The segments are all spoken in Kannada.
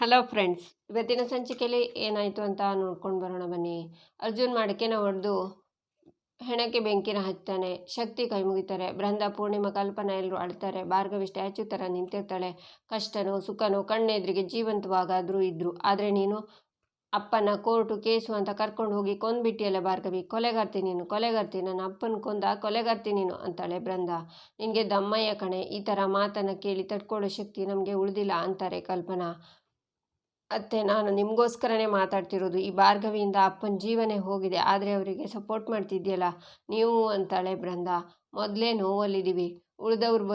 ಹಲೋ ಫ್ರೆಂಡ್ಸ್, ಇವತ್ತಿನ ಸಂಚಿಕೆಯಲ್ಲಿ ಏನಾಯಿತು ಅಂತ ನೋಡ್ಕೊಂಡು ಬರೋಣ ಬನ್ನಿ. ಅರ್ಜುನ್ ಮಡಕೆನ ಹೊಡೆದು ಹೆಣಕ್ಕೆ ಬೆಂಕಿನ ಹಚ್ತಾನೆ. ಶಕ್ತಿ ಕೈ ಮುಗಿತಾರೆ. ಬೃಂದ, ಪೂರ್ಣಿಮಾ, ಕಲ್ಪನಾ ಎಲ್ಲರೂ ಅಳ್ತಾರೆ. ಭಾರ್ಗವಿ ಸ್ಟ್ಯಾಚ್ಯೂ ಥರ ನಿಂತಿರ್ತಾಳೆ. ಕಷ್ಟನೋ ಸುಖನೋ ಕಣ್ಣೆದ್ರಿಗೆ ಜೀವಂತವಾಗಾದರೂ ಇದ್ರು. ಆದರೆ ನೀನು ಅಪ್ಪನ ಕೋರ್ಟು ಕೇಸು ಅಂತ ಕರ್ಕೊಂಡು ಹೋಗಿ ಕೊಂದ್ಬಿಟ್ಟಿಯಲ್ಲ ಭಾರ್ಗವಿ. ಕೊಲೆಗಾರ್ತಿ ನೀನು, ಕೊಲೆಗಾರ್ತಿ, ನನ್ನ ಅಪ್ಪನ ಕೊಂದ ಕೊಲೆಗಾರ್ತಿ ನೀನು ಅಂತಾಳೆ ಬೃಂದ. ನಿನಗೆ ದಮ್ಮಯ್ಯ ಕಣೆ, ಈ ಥರ ಮಾತನ್ನು ಕೇಳಿ ತಡ್ಕೊಳ್ಳೋ ಶಕ್ತಿ ನಮಗೆ ಉಳಿದಿಲ್ಲ ಅಂತಾರೆ ಕಲ್ಪನಾ. ಅತ್ತೆ, ನಾನು ನಿಮಗೋಸ್ಕರನೇ ಮಾತಾಡ್ತಿರೋದು. ಈ ಭಾರ್ಗವಿಯಿಂದ ಅಪ್ಪನ ಜೀವನೇ ಹೋಗಿದೆ. ಆದರೆ ಅವರಿಗೆ ಸಪೋರ್ಟ್ ಮಾಡ್ತಿದ್ಯಲ್ಲ ನೀವು ಅಂತಾಳೆ ಬೃಂದ. ಮೊದಲೇ ನೋವಲ್ಲಿದ್ದೀವಿ, ಉಳಿದವ್ರು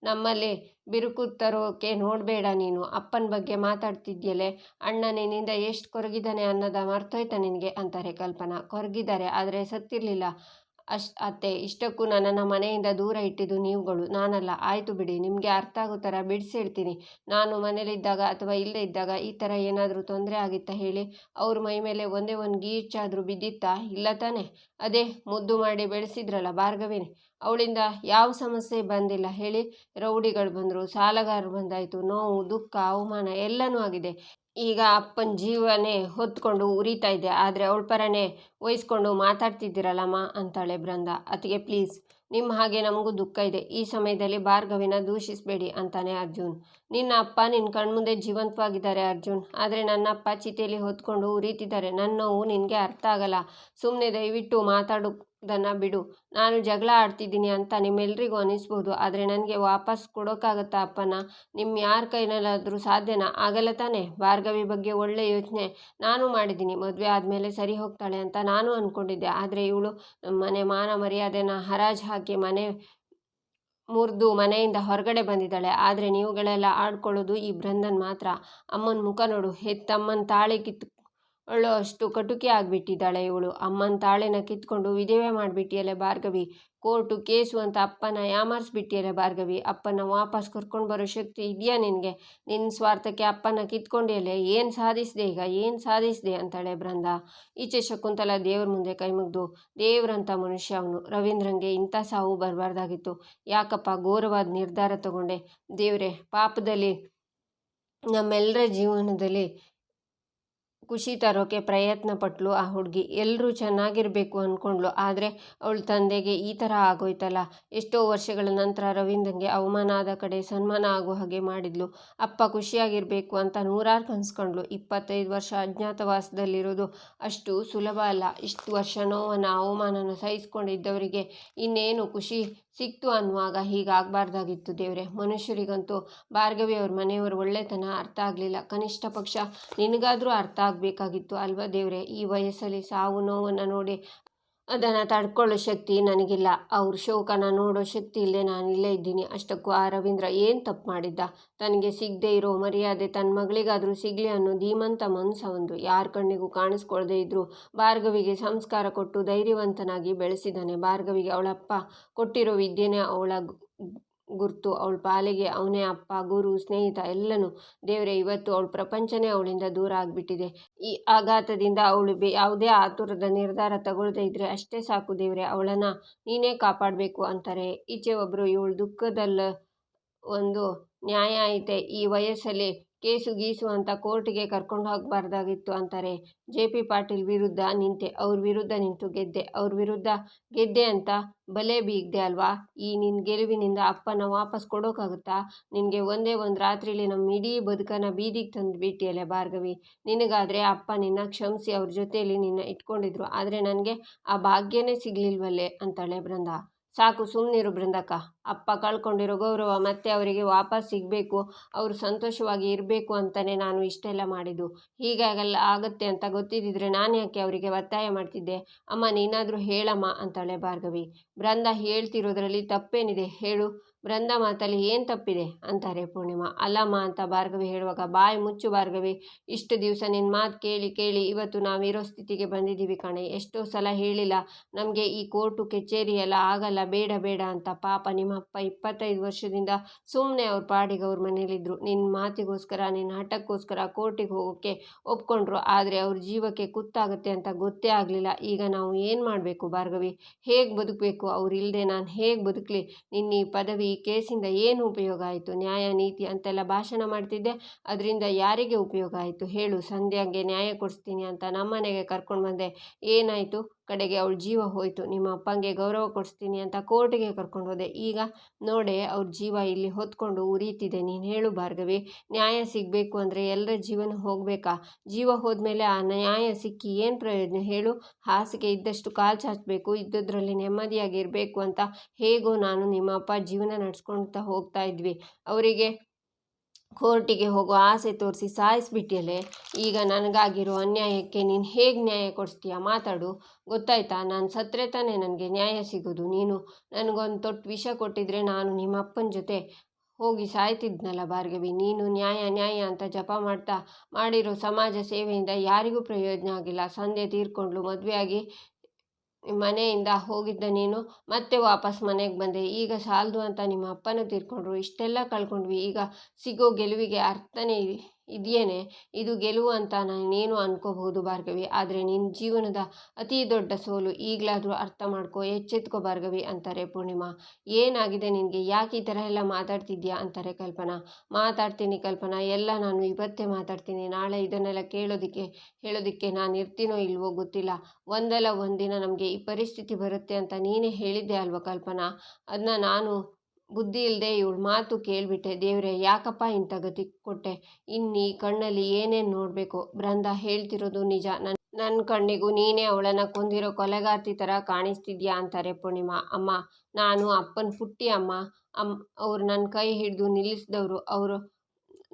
ನಮ್ಮಲ್ಲಿ ಬಿರುಕು ತರೋಕೆ ನೋಡಬೇಡ ನೀನು. ಅಪ್ಪನ ಬಗ್ಗೆ ಮಾತಾಡ್ತಿದ್ಯಲೆ, ಅಣ್ಣ ನಿನ್ನಿಂದ ಎಷ್ಟು ಕೊರಗಿದ್ದಾನೆ ಅನ್ನೋದ ಮರ್ತೋಯ್ತಾ ನಿನಗೆ ಅಂತಾರೆ ಕಲ್ಪನಾ. ಕೊರಗಿದ್ದಾರೆ, ಆದರೆ ಸತ್ತಿರಲಿಲ್ಲ ಅತ್ತೆ. ಇಷ್ಟಕ್ಕೂ ನನ್ನನ್ನು ಮನೆಯಿಂದ ದೂರ ಇಟ್ಟಿದ್ದು ನೀವುಗಳು, ನಾನಲ್ಲ. ಆಯಿತು ಬಿಡಿ, ನಿಮಗೆ ಅರ್ಥ ಆಗೋ ಥರ ಬಿಡಿಸಿ ನಾನು ಮನೇಲಿದ್ದಾಗ ಅಥವಾ ಇಲ್ಲದೆ ಇದ್ದಾಗ ಈ ಥರ ಏನಾದರೂ ತೊಂದರೆ ಆಗಿತ್ತಾ ಹೇಳಿ? ಅವ್ರ ಮೈ ಮೇಲೆ ಒಂದೇ ಒಂದು ಗೀಚಾದರೂ ಬಿದ್ದಿತ್ತಾ? ಇಲ್ಲ ತಾನೆ? ಅದೇ ಮುದ್ದು ಮಾಡಿ ಬೆಳೆಸಿದ್ರಲ್ಲ ಭಾರ್ಗವಿನೇ, ಅವಳಿಂದ ಯಾವ ಸಮಸ್ಯೆ ಬಂದಿಲ್ಲ ಹೇಳಿ? ರೌಡಿಗಳು ಬಂದರು, ಸಾಲಗಾರರು ಬಂದಾಯಿತು, ನೋವು, ದುಃಖ, ಅವಮಾನ ಎಲ್ಲನೂ ಆಗಿದೆ. ಈಗ ಅಪ್ಪನ ಜೀವನೇ ಹೊತ್ಕೊಂಡು ಉರಿತಾ ಇದೆ. ಆದರೆ ಅವಳ ಪರನೇ ವಹಿಸ್ಕೊಂಡು ಮಾತಾಡ್ತಿದ್ದೀರಲ್ಲಮ್ಮ ಅಂತಾಳೆ ಬೃಂದ. ಅತಿಗೆ ಪ್ಲೀಸ್, ನಿಮ್ಮ ಹಾಗೆ ನಮಗೂ ದುಃಖ ಇದೆ. ಈ ಸಮಯದಲ್ಲಿ ಭಾರ್ಗವಿನ ದೂಷಿಸಬೇಡಿ ಅಂತಾನೆ ಅರ್ಜುನ್. ನಿನ್ನ ಅಪ್ಪ ನಿನ್ನ ಕಣ್ಮುಂದೆ ಜೀವಂತವಾಗಿದ್ದಾರೆ ಅರ್ಜುನ್, ಆದರೆ ನನ್ನ ಅಪ್ಪ ಚಿತೆಯಲ್ಲಿ ಹೊತ್ಕೊಂಡು ಉರಿತಿದ್ದಾರೆ. ನನ್ನ ನೋವು ನಿನಗೆ ಅರ್ಥ ಆಗಲ್ಲ. ಸುಮ್ಮನೆ ದಯವಿಟ್ಟು ಮಾತಾಡೋದನ್ನು ಬಿಡು. ನಾನು ಜಗಳ ಆಡ್ತಿದ್ದೀನಿ ಅಂತ ನಿಮ್ಮೆಲ್ರಿಗೂ ಅನಿಸ್ಬೋದು, ಆದರೆ ನನಗೆ ವಾಪಸ್ ಕೊಡೋಕ್ಕಾಗತ್ತಾ ಅಪ್ಪನ? ನಿಮ್ಮ ಯಾರ ಕೈನಲ್ಲಾದರೂ ಸಾಧ್ಯನಾ? ಆಗಲ್ಲ ತಾನೆ? ಭಾರ್ಗವಿ ಬಗ್ಗೆ ಒಳ್ಳೆ ಯೋಚನೆ ನಾನು ಮಾಡಿದ್ದೀನಿ. ಮದುವೆ ಆದಮೇಲೆ ಸರಿ ಹೋಗ್ತಾಳೆ ಅಂತ ನಾನು ಅಂದ್ಕೊಂಡಿದ್ದೆ. ಆದರೆ ಇವಳು ನಮ್ಮ ಮನೆ ಮಾನ ಮರ್ಯಾದೆನ ಹರಾಜು ಹಾಕಿ ಮನೆ ಮುರಿದು ಮನೆಯಿಂದ ಹೊರಗಡೆ ಬಂದಿದ್ದಾಳೆ. ಆದರೆ ನೀವುಗಳೆಲ್ಲ ಆಡ್ಕೊಳ್ಳೋದು ಈ ಬೃಂದನ್ ಮಾತ್ರ. ಅಮ್ಮನ ಮುಖ ನೋಡು, ಹೆತ್ತಮ್ಮನ ತಾಳಿ ಕಿತ್ಕೊಳ್ಳೋ ಅಷ್ಟು ಕಟುಕಿ ಆಗಿಬಿಟ್ಟಿದ್ದಾಳೆ ಇವಳು. ಅಮ್ಮನ ತಾಳಿನ ಕಿತ್ಕೊಂಡು ವಿಧವೆ ಮಾಡಿಬಿಟ್ಟಿಯಲ್ಲ ಭಾರ್ಗವಿ. ಕೋರ್ಟು ಕೇಸು ಅಂತ ಅಪ್ಪನ ಯಾಮಾರಿಸ್ಬಿಟ್ಟಿಯಲ್ಲ ಭಾರ್ಗವಿ. ಅಪ್ಪನ ವಾಪಸ್ ಕರ್ಕೊಂಡು ಬರೋ ಶಕ್ತಿ ಇದೆಯಾ ನಿನಗೆ? ನಿನ್ನ ಸ್ವಾರ್ಥಕ್ಕೆ ಅಪ್ಪನ ಕಿತ್ಕೊಂಡಿಯಲ್ಲೇ. ಏನು ಸಾಧಿಸಿದೆ ಈಗ, ಏನು ಸಾಧಿಸಿದೆ ಅಂತಾಳೆ ಬೃಂದ. ಈಚೆ ಶಕುಂತಲ ದೇವ್ರ ಮುಂದೆ ಕೈ ಮುಗಿದು, ದೇವ್ರಂಥ ಮನುಷ್ಯ ಅವನು. ರವೀಂದ್ರಂಗೆ ಇಂಥ ಸಾವು ಬರಬಾರ್ದಾಗಿತ್ತು. ಯಾಕಪ್ಪ ಘೋರವಾದ ನಿರ್ಧಾರ ತಗೊಂಡೆ ದೇವ್ರೆ? ಪಾಪದಲ್ಲಿ ನಮ್ಮೆಲ್ಲರ ಜೀವನದಲ್ಲಿ ಖುಷಿ ತರೋಕೆ ಪ್ರಯತ್ನ ಪಟ್ಲು ಆ ಹುಡುಗಿ. ಎಲ್ಲರೂ ಚೆನ್ನಾಗಿರಬೇಕು ಅಂದ್ಕೊಂಡ್ಲು, ಆದರೆ ಅವಳ ತಂದೆಗೆ ಈ ಥರ ಆಗೋಯ್ತಲ್ಲ. ಎಷ್ಟೋ ವರ್ಷಗಳ ನಂತರ ರವೀಂದ್ರಂಗೆ ಅವಮಾನ ಆದ ಕಡೆ ಸನ್ಮಾನ ಆಗೋ ಹಾಗೆ ಮಾಡಿದ್ಲು. ಅಪ್ಪ ಖುಷಿಯಾಗಿರಬೇಕು ಅಂತ ನೂರಾರು ಕನ್ಸ್ಕೊಂಡ್ಲು. 25 ವರ್ಷ ಅಜ್ಞಾತವಾಸದಲ್ಲಿರೋದು ಅಷ್ಟು ಸುಲಭ ಅಲ್ಲ. ಇಷ್ಟು ವರ್ಷ ನೋವನ್ನು ಅವಮಾನನ ಸಹಿಸ್ಕೊಂಡಿದ್ದವರಿಗೆ ಇನ್ನೇನು ಖುಷಿ ಸಿಕ್ತು ಅನ್ನುವಾಗ ಹೀಗಾಗಬಾರ್ದಾಗಿತ್ತು ದೇವ್ರೆ. ಮನುಷ್ಯರಿಗಂತೂ ಭಾರ್ಗವಿ ಅವ್ರ ಮನೆಯವ್ರ ಒಳ್ಳೆತನ ಅರ್ಥ ಆಗಲಿಲ್ಲ. ಕನಿಷ್ಠ ಪಕ್ಷ ನಿನಗಾದರೂ ಅರ್ಥ ಆಗಬೇಕಾಗಿತ್ತು ಅಲ್ವಾ ದೇವ್ರೆ? ಈ ವಯಸ್ಸಲ್ಲಿ ಸಾವು ನೋವನ್ನು ನೋಡಿ ಅದನ್ನು ತಡ್ಕೊಳ್ಳೋ ಶಕ್ತಿ ನನಗಿಲ್ಲ. ಅವ್ರ ಶೋಕನ ನೋಡೋ ಶಕ್ತಿ ಇಲ್ಲದೆ ನಾನು ಇಲ್ಲೇ ಇದ್ದೀನಿ. ಅಷ್ಟಕ್ಕೂ ಆ ರವೀಂದ್ರ ಏನು ತಪ್ಪು ಮಾಡಿದ್ದ? ತನಗೆ ಸಿಗದೆ ಇರೋ ಮರ್ಯಾದೆ ತನ್ನ ಮಗಳಿಗಾದರೂ ಸಿಗಲಿ ಅನ್ನೋ ಧೀಮಂತ ಮನಸ್ಸು ಯಾರ ಕಣ್ಣಿಗೂ ಕಾಣಿಸ್ಕೊಳ್ದೇ ಇದ್ದರೂ ಭಾರ್ಗವಿಗೆ ಸಂಸ್ಕಾರ ಕೊಟ್ಟು ಧೈರ್ಯವಂತನಾಗಿ ಬೆಳೆಸಿದ್ದಾನೆ. ಭಾರ್ಗವಿಗೆ ಅವಳಪ್ಪ ಕೊಟ್ಟಿರೋ ವಿದ್ಯೆನೇ ಅವಳ ಗುರ್ತು. ಅವಳ ಪಾಲಿಗೆ ಅವನೇ ಅಪ್ಪ, ಗುರು, ಸ್ನೇಹಿತ ಎಲ್ಲನೂ. ದೇವರೇ, ಇವತ್ತು ಅವಳ ಪ್ರಪಂಚನೇ ಅವಳಿಂದ ದೂರ ಆಗಿಬಿಟ್ಟಿದೆ. ಈ ಆಘಾತದಿಂದ ಅವಳು ಯಾವುದೇ ಆತುರದ ನಿರ್ಧಾರ ತಗೊಳ್ಳದೇ ಇದ್ರೆ ಅಷ್ಟೇ ಸಾಕು ದೇವರೇ. ಅವಳನ್ನು ನೀನೇ ಕಾಪಾಡಬೇಕು ಅಂತಾರೆ. ಈಚೆ ಒಬ್ಬರು, ಇವಳು ದುಃಖದಲ್ಲ ಒಂದು ನ್ಯಾಯ ಐತೆ. ಈ ವಯಸ್ಸಲ್ಲಿ ಕೇಸು ಗೀಸು ಅಂತ ಕೋರ್ಟಿಗೆ ಕರ್ಕೊಂಡು ಹೋಗಬಾರ್ದಾಗಿತ್ತು ಅಂತಾರೆ. JP ಪಾಟೀಲ್ ವಿರುದ್ಧ ನಿಂತೆ, ಅವ್ರ ವಿರುದ್ಧ ನಿಂತು ಗೆದ್ದೆ. ಅವ್ರ ವಿರುದ್ಧ ಗೆದ್ದೆ ಅಂತ ಬಲೆ ಬೀಗ್ದೆ ಅಲ್ವಾ? ಈ ನಿನ್ನ ಗೆಲುವಿನಿಂದ ಅಪ್ಪನ ವಾಪಸ್ ಕೊಡೋಕ್ಕಾಗುತ್ತಾ? ನಿನಗೆ ಒಂದೇ ಒಂದು ರಾತ್ರಿಲಿ ನಮ್ಮ ಇಡೀ ಬದುಕನ್ನು ಬೀದಿಗೆ ತಂದು ಬಿಟ್ಟಿಯಲ್ಲ ಭಾರ್ಗವಿ. ನಿನಗಾದರೆ ಅಪ್ಪ ನಿನ್ನ ಕ್ಷಮಿಸಿ ಅವ್ರ ಜೊತೆಯಲ್ಲಿ ನಿನ್ನ ಇಟ್ಕೊಂಡಿದ್ರು, ಆದರೆ ನನಗೆ ಆ ಭಾಗ್ಯನೇ ಸಿಗಲಿಲ್ವಲ್ಲೇ ಅಂತಾಳೆ ಬೃಂದ. ಸಾಕು, ಸುಮ್ಮನಿರು ಬೃಂದಕ್ಕ. ಅಪ್ಪ ಕಳ್ಕೊಂಡಿರೋ ಗೌರವ ಮತ್ತೆ ಅವರಿಗೆ ವಾಪಸ್ ಸಿಗಬೇಕು, ಅವರು ಸಂತೋಷವಾಗಿ ಇರಬೇಕು ಅಂತಲೇ ನಾನು ಇಷ್ಟೆಲ್ಲ ಮಾಡಿದ್ದು. ಹೀಗಾಗಲ್ಲ ಆಗುತ್ತೆ ಅಂತ ಗೊತ್ತಿದ್ದಿದ್ರೆ ನಾನು ಯಾಕೆ ಅವರಿಗೆ ಒತ್ತಾಯ ಮಾಡ್ತಿದ್ದೆ? ಅಮ್ಮ, ನೀನಾದರೂ ಹೇಳಮ್ಮ ಅಂತಾಳೆ ಭಾರ್ಗವಿ. ಬೃಂದ, ಹೇಳ್ತಿರೋದ್ರಲ್ಲಿ ತಪ್ಪೇನಿದೆ ಹೇಳು? ಬೃಂದ ಮಾತಲ್ಲಿ ಏನು ತಪ್ಪಿದೆ ಅಂತಾರೆ ಪೂರ್ಣಿಮಾ. ಅಲ್ಲಮ್ಮ ಅಂತ ಭಾರ್ಗವಿ ಹೇಳುವಾಗ, ಬಾಯಿ ಮುಚ್ಚು ಭಾರ್ಗವಿ. ಇಷ್ಟು ದಿವಸ ನಿನ್ನ ಮಾತು ಕೇಳಿ ಕೇಳಿ ಇವತ್ತು ನಾವಿರೋ ಸ್ಥಿತಿಗೆ ಬಂದಿದ್ದೀವಿ ಕಣೆ. ಎಷ್ಟೋ ಸಲ ಹೇಳಿಲ್ಲ ನಮಗೆ ಈ ಕೋರ್ಟು ಕಚೇರಿ ಎಲ್ಲ ಆಗಲ್ಲ, ಬೇಡ ಬೇಡ ಅಂತ. ಪಾಪ ನಿಮ್ಮಪ್ಪ 25 ವರ್ಷದಿಂದ ಸುಮ್ಮನೆ ಅವ್ರ ಪಾಡಿಗೆ ಅವ್ರ ಮನೇಲಿದ್ರು. ನಿನ್ನ ಮಾತಿಗೋಸ್ಕರ, ನಿನ್ನ ಹಠಕ್ಕೋಸ್ಕರ ಕೋರ್ಟಿಗೆ ಹೋಗೋಕ್ಕೆ ಒಪ್ಕೊಂಡ್ರು. ಆದರೆ ಅವ್ರ ಜೀವಕ್ಕೆ ಕುತ್ತಾಗುತ್ತೆ ಅಂತ ಗೊತ್ತೇ ಆಗಲಿಲ್ಲ. ಈಗ ನಾವು ಏನು ಮಾಡಬೇಕು ಭಾರ್ಗವಿ? ಹೇಗೆ ಬದುಕಬೇಕು? ಅವ್ರು ಇಲ್ಲದೆ ನಾನು ಹೇಗೆ ಬದುಕಲಿ? ನಿನ್ನ ಈ ಪದವಿ ಈ ಕೇಸಿಂದ ಏನು ಉಪಯೋಗ ಆಯಿತು? ನ್ಯಾಯ ನೀತಿ ಅಂತೆಲ್ಲ ಭಾಷಣ ಮಾಡ್ತಿದ್ದೆ, ಅದರಿಂದ ಯಾರಿಗೆ ಉಪಯೋಗ ಆಯಿತು ಹೇಳು? ಸಂಧ್ಯಾಗೆ ನ್ಯಾಯ ಕೊಡಿಸ್ತೀನಿ ಅಂತ ನಮ್ಮನೆಗೆ ಕರ್ಕೊಂಡು ಬಂದೆ, ಏನಾಯಿತು? ಕಡೆಗೆ ಅವಳ ಜೀವ ಹೋಯಿತು. ನಿಮ್ಮ ಅಪ್ಪಂಗೆ ಗೌರವ ಕೊಡಿಸ್ತೀನಿ ಅಂತ ಕೋರ್ಟಿಗೆ ಕರ್ಕೊಂಡು ಹೋದೆ, ಈಗ ನೋಡೆ ಅವ್ರ ಜೀವ ಇಲ್ಲಿ ಹೊತ್ಕೊಂಡು ಉರಿತಿದೆ. ನೀನು ಹೇಳು ಭಾರ್ಗವಿ, ನ್ಯಾಯ ಸಿಗಬೇಕು ಅಂದರೆ ಎಲ್ಲರ ಜೀವನ ಹೋಗಬೇಕಾ? ಜೀವ ಹೋದ್ಮೇಲೆ ಆ ನ್ಯಾಯ ಸಿಕ್ಕಿ ಏನು ಪ್ರಯೋಜನ ಹೇಳು? ಹಾಸಿಗೆ ಇದ್ದಷ್ಟು ಕಾಲು ಚಾಚಬೇಕು, ಇದ್ದದ್ರಲ್ಲಿ ನೆಮ್ಮದಿಯಾಗಿರಬೇಕು ಅಂತ ಹೇಗೋ ನಾನು ನಿಮ್ಮ ಅಪ್ಪ ಜೀವನ ನಡೆಸ್ಕೊಳ್ತಾ ಹೋಗ್ತಾ ಇದ್ವಿ. ಅವರಿಗೆ ಕೋರ್ಟಿಗೆ ಹೋಗೋ ಆಸೆ ತೋರಿಸಿ ಸಾಯಿಸ್ಬಿಟ್ಟಿಯಲ್ಲೇ. ಈಗ ನನಗಾಗಿರೋ ಅನ್ಯಾಯಕ್ಕೆ ನೀನು ಹೇಗೆ ನ್ಯಾಯ ಕೊಡಿಸ್ತೀಯ? ಮಾತಾಡು. ಗೊತ್ತಾಯ್ತಾ? ನಾನು ಸತ್ತರೆ ತಾನೇ ನನಗೆ ನ್ಯಾಯ ಸಿಗೋದು. ನೀನು ನನಗೊಂದು ತೊಟ್ಟು ವಿಷ ಕೊಟ್ಟಿದ್ರೆ ನಾನು ನಿಮ್ಮ ಅಪ್ಪನ ಜೊತೆ ಹೋಗಿ ಸಾಯ್ತಿದ್ನಲ್ಲ ಭಾರ್ಗವಿ. ನೀನು ನ್ಯಾಯ ನ್ಯಾಯ ಅಂತ ಜಪ ಮಾಡಿರೋ ಸಮಾಜ ಸೇವೆಯಿಂದ ಯಾರಿಗೂ ಪ್ರಯೋಜನ ಆಗಿಲ್ಲ. ಸಂಧ್ಯೆ ತೀರ್ಕೊಂಡ್ಲು, ಮದುವೆಯಾಗಿ ಮನೆಯಿಂದ ಹೋಗಿದ್ದ ನೀನು ಮತ್ತೆ ವಾಪಸ್ ಮನೆಗೆ ಬಂದೆ. ಈಗ ಸಾಲದು ಅಂತ ನಿಮ್ಮ ಅಪ್ಪನೂ ತೀರ್ಕೊಂಡ್ರು. ಇಷ್ಟೆಲ್ಲ ಕಳ್ಕೊಂಡ್ವಿ. ಈಗ ಸಿಗೋ ಗೆಲುವಿಗೆ ಅರ್ಥನೇ ಇದೆಯೇನೆ? ಇದು ಗೆಲುವು ಅಂತ ನೀನು ಅನ್ಕೋಬಹುದು ಭಾರ್ಗವಿ, ಆದರೆ ನಿನ್ನ ಜೀವನದ ಅತಿ ದೊಡ್ಡ ಸೋಲು. ಈಗಲಾದರೂ ಅರ್ಥ ಮಾಡ್ಕೋ, ಎಚ್ಚೆತ್ಕೋ ಭಾರ್ಗವಿ ಅಂತಾರೆ ಪೂರ್ಣಿಮಾ. ಏನಾಗಿದೆ ನಿನಗೆ? ಯಾಕೆ ಈ ಥರ ಎಲ್ಲ ಮಾತಾಡ್ತಿದ್ಯಾ ಅಂತಾರೆ ಕಲ್ಪನಾ. ಮಾತಾಡ್ತೀನಿ ಕಲ್ಪನಾ, ಎಲ್ಲ ನಾನು ಇವತ್ತೇ ಮಾತಾಡ್ತೀನಿ. ನಾಳೆ ಇದನ್ನೆಲ್ಲ ಹೇಳೋದಕ್ಕೆ ನಾನು ಇರ್ತೀನೋ ಇಲ್ವೋ ಗೊತ್ತಿಲ್ಲ. ಒಂದಲ್ಲ ಒಂದಿನ ನಮಗೆ ಈ ಪರಿಸ್ಥಿತಿ ಬರುತ್ತೆ ಅಂತ ನೀನೇ ಹೇಳಿದ್ದೆ ಅಲ್ವ ಕಲ್ಪನಾ? ಅದನ್ನ ನಾನು ಬುದ್ಧಿ ಇಲ್ಲದೆ ಇವಳು ಮಾತು ಕೇಳಿಬಿಟ್ಟೆ. ದೇವ್ರೆ, ಯಾಕಪ್ಪ ಇಂಥ ಗತಿ ಕೊಟ್ಟೆ? ಇನ್ನೀ ಕಣ್ಣಲ್ಲಿ ಏನೇನು ನೋಡಬೇಕು? ಬೃಂದ ಹೇಳ್ತಿರೋದು ನಿಜ. ನನ್ನ ಕಣ್ಣಿಗೂ ನೀನೇ ಅವಳನ್ನು ಕೊಂದಿರೋ ಕೊಲೆಗಾರ್ತಿ ಥರ ಕಾಣಿಸ್ತಿದ್ಯಾ ಅಂತಾರೆ ಪೂರ್ಣಿಮಾ. ಅಮ್ಮ, ನಾನು ಅಪ್ಪನ ಪುಟ್ಟಿ ಅಮ್ಮ. ಅವ್ರು ನನ್ನ ಕೈ ಹಿಡಿದು ನಿಲ್ಲಿಸಿದವರು.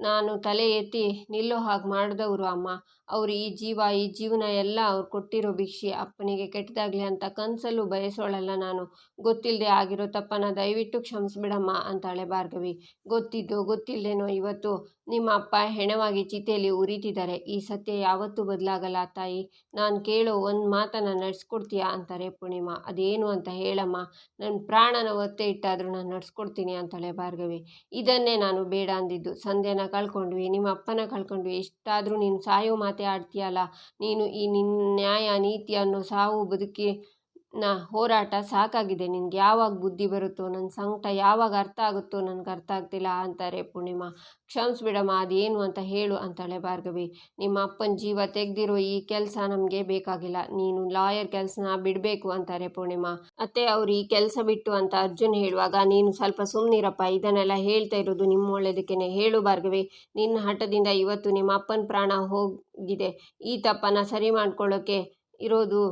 ನಾನು ತಲೆ ಎತ್ತಿ ನಿಲ್ಲೋ ಹಾಗೆ ಮಾಡಿದವರು ಅಮ್ಮ. ಅವರು ಈ ಜೀವನ ಎಲ್ಲ ಅವ್ರು ಕೊಟ್ಟಿರೋ ಭಿಕ್ಷೆ. ಅಪ್ಪನಿಗೆ ಕೆಟ್ಟದಾಗಲಿ ಅಂತ ಕನಸಲ್ಲೂ ಬಯಸೋಳಲ್ಲ ನಾನು. ಗೊತ್ತಿಲ್ಲದೆ ಆಗಿರೋ ತಪ್ಪನ್ನು ದಯವಿಟ್ಟು ಕ್ಷಮಿಸ್ಬಿಡಮ್ಮ ಅಂತಾಳೆ ಭಾರ್ಗವಿ. ಗೊತ್ತಿದ್ದೋ ಗೊತ್ತಿಲ್ಲದೇನೋ ಇವತ್ತು ನಿಮ್ಮ ಅಪ್ಪ ಹೆಣವಾಗಿ ಚಿತೆಯಲ್ಲಿ ಉರಿತಿದ್ದಾರೆ. ಈ ಸತ್ಯ ಯಾವತ್ತೂ ಬದಲಾಗಲ್ಲ ತಾಯಿ. ನಾನು ಕೇಳೋ ಒಂದು ಮಾತನ್ನು ನಡೆಸ್ಕೊಡ್ತೀಯಾ ಅಂತಾರೆ ಪೂರ್ಣಿಮಾ. ಅದೇನು ಅಂತ ಹೇಳಮ್ಮ. ನನ್ನ ಪ್ರಾಣನ ಒತ್ತೆ ಇಟ್ಟಾದರೂ ನಾನು ನಡೆಸ್ಕೊಡ್ತೀನಿ ಅಂತಾಳೆ ಭಾರ್ಗವಿ. ಇದನ್ನೇ ನಾನು ಬೇಡ ಅಂದಿದ್ದು. ಸಂಧ್ಯನ ಕಳ್ಕೊಂಡ್ವಿ, ನಿಮ್ಮ ಅಪ್ಪನ ಕಳ್ಕೊಂಡ್ವಿ, ಇಷ್ಟಾದರೂ ನೀನು ಸಾಯೋ ಮಾತೇ ಆಡ್ತೀಯಲ್ಲ. ನೀನು ಈ ನಿನ್ನ ನ್ಯಾಯ ನೀತಿ ಅನ್ನೋ ಸಾವು ಬದುಕಿನ ಹೋರಾಟ ಸಾಕಾಗಿದೆ. ನಿನ್ಗೆ ಯಾವಾಗ ಬುದ್ಧಿ ಬರುತ್ತೋ, ನನ್ನ ಸಂಕಟ ಯಾವಾಗ ಅರ್ಥ ಆಗುತ್ತೋ ನನಗೆ ಅರ್ಥ ಆಗ್ತಿಲ್ಲ ಅಂತಾರೆ ಪೂರ್ಣಿಮಾ. ಕ್ಷಮಿಸ್ಬಿಡಮ್ಮ, ಅದೇನು ಅಂತ ಹೇಳು ಅಂತಾಳೆ ಭಾರ್ಗವಿ. ನಿಮ್ಮ ಅಪ್ಪನ ಜೀವ ತೆಗೆದಿರೋ ಈ ಕೆಲಸ ನಮಗೆ ಬೇಕಾಗಿಲ್ಲ. ನೀನು ಲಾಯರ್ ಕೆಲಸನ ಬಿಡಬೇಕು ಅಂತಾರೆ ಪೂರ್ಣಿಮಾ. ಅತ್ತೆ, ಅವ್ರು ಈ ಕೆಲಸ ಬಿಟ್ಟು ಅಂತ ಅರ್ಜುನ್ ಹೇಳುವಾಗ ನೀನು ಸ್ವಲ್ಪ ಸುಮ್ಮನಿರಪ್ಪ. ಇದನ್ನೆಲ್ಲ ಹೇಳ್ತಾ ಇರೋದು ನಿಮ್ಮ ಒಳ್ಳೇದಕ್ಕೇನೆ. ಹೇಳು ಭಾರ್ಗವಿ, ನಿನ್ನ ಹಠದಿಂದ ಇವತ್ತು ನಿಮ್ಮ ಅಪ್ಪನ ಪ್ರಾಣ ಹೋಗಿದೆ. ಈ ತಪ್ಪನ್ನು ಸರಿ ಮಾಡ್ಕೊಳ್ಳೋಕೆ ಇರೋದು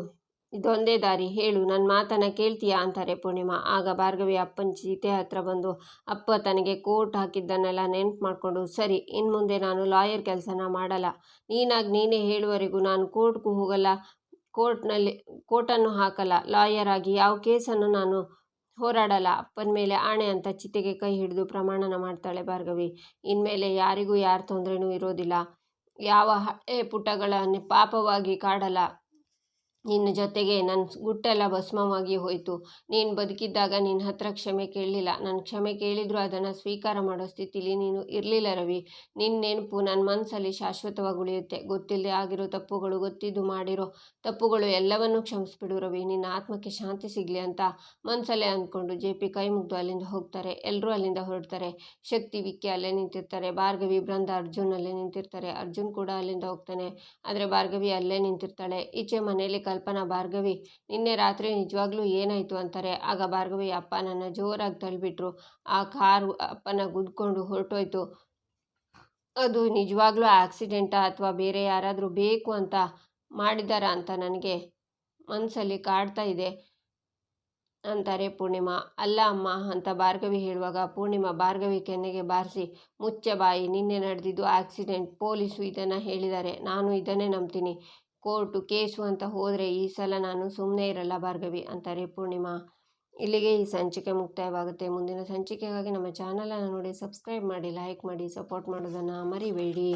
ಇದೊಂದೇ ದಾರಿ. ಹೇಳು, ನನ್ನ ಮಾತನ್ನು ಕೇಳ್ತೀಯಾ ಅಂತಾರೆ ಪೂರ್ಣಿಮಾ. ಆಗ ಭಾರ್ಗವಿ ಅಪ್ಪನ ಚಿತೆ ಹತ್ರ ಬಂದು ಅಪ್ಪ ತನಗೆ ಕೋರ್ಟ್ ಹಾಕಿದ್ದನ್ನೆಲ್ಲ ನೆನ್ಪು ಮಾಡಿಕೊಂಡು, ಸರಿ, ಇನ್ನು ಮುಂದೆ ನಾನು ಲಾಯರ್ ಕೆಲಸನ ಮಾಡಲ್ಲ. ನೀನೇ ಹೇಳುವವರೆಗೂ ನಾನು ಕೋರ್ಟ್ಗೂ ಹೋಗಲ್ಲ, ಕೋರ್ಟನ್ನು ಹಾಕಲ್ಲ. ಲಾಯರ್ ಆಗಿ ಯಾವ ಕೇಸನ್ನು ನಾನು ಹೋರಾಡಲ್ಲ. ಅಪ್ಪನ ಮೇಲೆ ಆಣೆ ಅಂತ ಚಿತೆಗೆ ಕೈ ಹಿಡಿದು ಪ್ರಮಾಣನ ಮಾಡ್ತಾಳೆ ಭಾರ್ಗವಿ. ಇನ್ಮೇಲೆ ಯಾರಿಗೂ ಯಾರ ತೊಂದರೆನೂ ಇರೋದಿಲ್ಲ. ಯಾವ ಹಳೆ ಪುಟಗಳನ್ನು ಪಾಪವಾಗಿ ಕಾಡಲ್ಲ. ನಿನ್ನ ಜೊತೆಗೆ ನನ್ನ ಗುಟ್ಟೆಲ್ಲ ಭಸ್ಮವಾಗಿ ಹೋಯಿತು. ನೀನು ಬದುಕಿದ್ದಾಗ ನಿನ್ನ ಹತ್ರ ಕ್ಷಮೆ ಕೇಳಲಿಲ್ಲ. ನಾನು ಕ್ಷಮೆ ಕೇಳಿದರೂ ಅದನ್ನು ಸ್ವೀಕಾರ ಮಾಡೋ ಸ್ಥಿತಿಲಿ ನೀನು ಇರಲಿಲ್ಲ ರವಿ. ನಿನ್ನ ನೆನಪು ನನ್ನ ಮನಸ್ಸಲ್ಲಿ ಶಾಶ್ವತವಾಗಿ ಉಳಿಯುತ್ತೆ. ಗೊತ್ತಿಲ್ಲದೆ ಆಗಿರೋ ತಪ್ಪುಗಳು, ಗೊತ್ತಿದ್ದು ಮಾಡಿರೋ ತಪ್ಪುಗಳು ಎಲ್ಲವನ್ನೂ ಕ್ಷಮಿಸ್ಬಿಡು ರವಿ. ನಿನ್ನ ಆತ್ಮಕ್ಕೆ ಶಾಂತಿ ಸಿಗಲಿ ಅಂತ ಮನಸ್ಸಲ್ಲೇ ಅಂದ್ಕೊಂಡು JP ಕೈ ಮುಗ್ದು ಅಲ್ಲಿಂದ ಹೋಗ್ತಾರೆ. ಎಲ್ಲರೂ ಅಲ್ಲಿಂದ ಹೊರಡ್ತಾರೆ. ಶಕ್ತಿ, ವಿಕ್ಕಿ ಅಲ್ಲೇ ನಿಂತಿರ್ತಾರೆ. ಭಾರ್ಗವಿ, ಬೃಂದ, ಅರ್ಜುನ್ ಅಲ್ಲೇ ನಿಂತಿರ್ತಾರೆ. ಅರ್ಜುನ್ ಕೂಡ ಅಲ್ಲಿಂದ ಹೋಗ್ತಾನೆ. ಆದರೆ ಭಾರ್ಗವಿ ಅಲ್ಲೇ ನಿಂತಿರ್ತಾಳೆ. ಈಚೆ ಮನೆಯಲ್ಲಿ ಕಲ್ಪನಾ, ಭಾರ್ಗವಿ, ನಿನ್ನೆ ರಾತ್ರಿ ನಿಜವಾಗ್ಲೂ ಏನಾಯಿತು ಅಂತಾರೆ. ಆಗ ಭಾರ್ಗವಿ, ಅಪ್ಪ ನನ್ನ ಜೋರಾಗಿ ತಳ್ಳಿಬಿಟ್ರು. ಆ ಕಾರು ಅಪ್ಪನ ಗುದ್ಕೊಂಡು ಹೊರಟೋಯ್ತು. ಅದು ನಿಜವಾಗ್ಲೂ ಆಕ್ಸಿಡೆಂಟಾ ಅಥವಾ ಬೇರೆ ಯಾರಾದರೂ ಬೇಕು ಅಂತ ಮಾಡಿದಾರ ಅಂತ ನನಗೆ ಮನಸ್ಸಲ್ಲಿ ಕಾಡ್ತಾ ಇದೆ ಅಂತಾರೆ ಪೂರ್ಣಿಮಾ. ಅಲ್ಲ ಅಮ್ಮ ಅಂತ ಭಾರ್ಗವಿ ಹೇಳುವಾಗ ಪೂರ್ಣಿಮಾ ಭಾರ್ಗವಿ ಕೆನ್ನೆಗೆ ಬಾರಿಸಿ, ಮುಚ್ಚ ಬಾಯಿ, ನಿನ್ನೆ ನಡೆದಿದ್ದು ಆಕ್ಸಿಡೆಂಟ್. ಪೊಲೀಸು ಇದನ್ನು ಹೇಳಿದ್ದಾರೆ. ನಾನು ಇದನ್ನೇ ನಂಬ್ತೀನಿ. ಕೋರ್ಟು ಕೇಸು ಅಂತ ಹೋದರೆ ಈ ಸಲ ನಾನು ಸುಮ್ಮನೆ ಇರಲ್ಲ ಭಾರ್ಗವಿ ಅಂತಾರೆ ಪೂರ್ಣಿಮಾ. ಇಲ್ಲಿಗೆ ಈ ಸಂಚಿಕೆ ಮುಕ್ತಾಯವಾಗುತ್ತೆ. ಮುಂದಿನ ಸಂಚಿಕೆಗಾಗಿ ನಮ್ಮ ಚಾನಲನ್ನು ನೋಡಿ ಸಬ್ಸ್ಕ್ರೈಬ್ ಮಾಡಿ, ಲೈಕ್ ಮಾಡಿ, ಸಪೋರ್ಟ್ ಮಾಡೋದನ್ನು ಮರಿಬೇಡಿ.